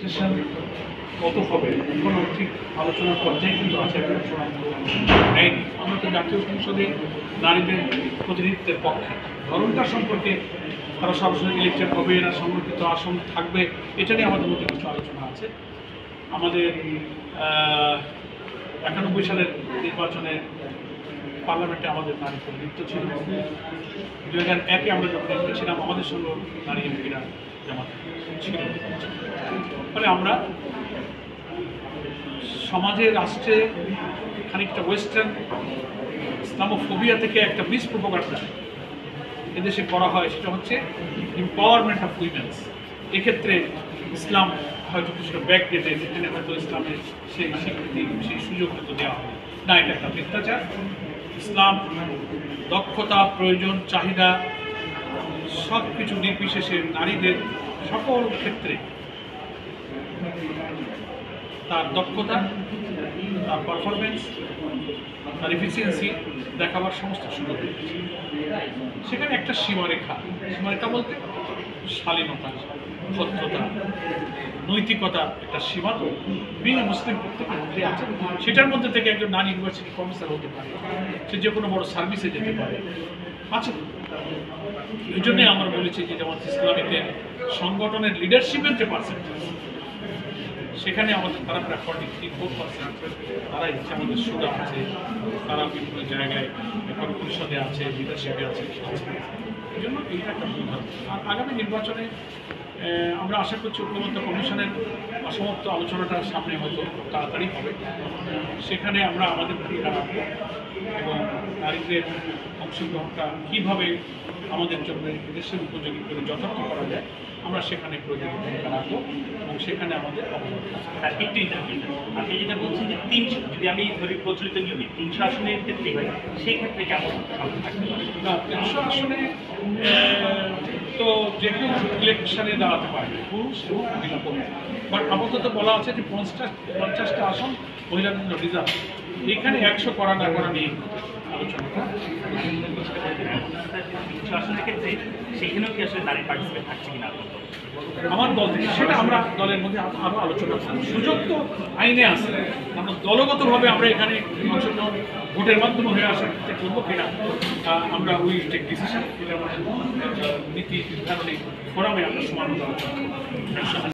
Registration কত হবে এখনও ঠিক আলোচনার পর্যায়ে কিন্তু আছে, চূড়ান্ত নেয়নি। আমরা তো জাতীয় সংসদে নারীদের প্রতিনিধিত্বের পক্ষে ধরনটা সম্পর্কে তারা সরাসরি ইলেকটেড হবে না, সংরক্ষিত আসন থাকবে, এটা নিয়ে আমাদের মধ্যে কিছু আলোচনা আছে। আমাদের 91 সালের নির্বাচনে পার্লামেন্টে আমাদের নারী প্রতিনিধিত্ব ছিল। 2001-এ আমরা যখন এমপি ছিলাম আমাদের সঙ্গে নারী এমপিরা জামাত ছিল। ফলে আমরা সমাজে, রাষ্ট্রে খানিকটা ওয়েস্টার্ন ইসলামোফোবিয়া থেকে একটা মিসপ্রোপাগান্ডা এদেশে করা হয়, সেটা হচ্ছে এম্পাওয়ারমেন্ট অফ উইমেন্স। এক্ষেত্রে ইসলাম হয়তো কিছুটা ব্যাকডেটেড, এখানে হয়তো ইসলামের সেই স্বীকৃতি, সেই সুযোগ হয়তো দেওয়া হয় না। এটা একটা মিথ্যাচার। ইসলাম দক্ষতা, প্রয়োজন, চাহিদা সব কিছু নির্বিশেষে নারীদের সকল ক্ষেত্রে তার দক্ষতা, তার পারফরমেন্স, তার এফিসিয়েন্সি দেখাবার সমস্ত সুযোগ দিয়েছে। সেখানে একটা সীমারেখা বলতে শালীনতা, ভদ্রতা, নৈতিকতা, একটা সীমা তো বিনা মুসলিম প্রত্যেকের মধ্যে আছে। সেটার মধ্যে থেকে একজন নারী ইউনিভার্সিটি প্রফেসর হতে পারে, সে যে কোনো বড় সার্ভিসে যেতে পারে, আছে। এই জন্যই আমরা বলেছি যে যেমন ইসলামীতে সংগঠনের লিডারশিপের যে পার্সেন্টেজ, সেখানে আমাদের তারা প্রায় 43-44% তারা ইচ্ছে। আমাদের সুদা আছে, তারা বিভিন্ন জায়গায় পরিষদে আছে, লিডারশিপে আছে। এই জন্য এইটা একটা ভুল ধারণা। আর আগামী নির্বাচনে আমরা আশা করছি ঐক্যমত্য কমিশনের অসমাপ্ত আলোচনাটা সামনে হয়তো তাড়াতাড়ি হবে। সেখানে আমরা আমাদের ভূমিকা রাখবো এবং নারীদের অংশগ্রহণটা কীভাবে আমাদের জন্য দেশের উপযোগী করে যথার্থ করা যায়, আমরা সেখানে প্রয়োজনীয় ভূমিকা রাখবো এবং সেখানে আমাদের অবদান থাকবে। একটু ইন্টারভিউ, আপনি যেটা বলছেন যে 300, যদি আমি ধরি প্রচলিত নিয়মে 300 আসনের ক্ষেত্রে হয়, সেই ক্ষেত্রে কেমন সংখ্যা থাকতে পারে? না, 300 আসনে তো যে কেউ ইলেকশনে দাঁড়াতে পারে, পুরুষ এবং মহিলা পক্ষে। বাট আপাতত বলা আছে যে 50টা আসন মহিলাদের জন্য রিজার্ভ। এখানে 100 করা না করা নিয়ে আলোচনাটা। 300 আসনের ক্ষেত্রে সেখানেও কি আসলে নারী পার্টিসিপেট থাকছে কিনা? আমার দল থেকে সেটা আমরা দলের মধ্যে আরও আলোচনা করব। সুযোগ তো আইনে আছে, আমরা দলগতভাবে আমরা এখানে অংশগ্রহণ ভোটের মাধ্যমে হয়ে আসার চেষ্টা করবো কিনা, আমরা উইল টেক ডিসিশন। এটা আমাদের নীতি নির্ধারণী ফোরামে আমরা সমাধান আলোচনা করব।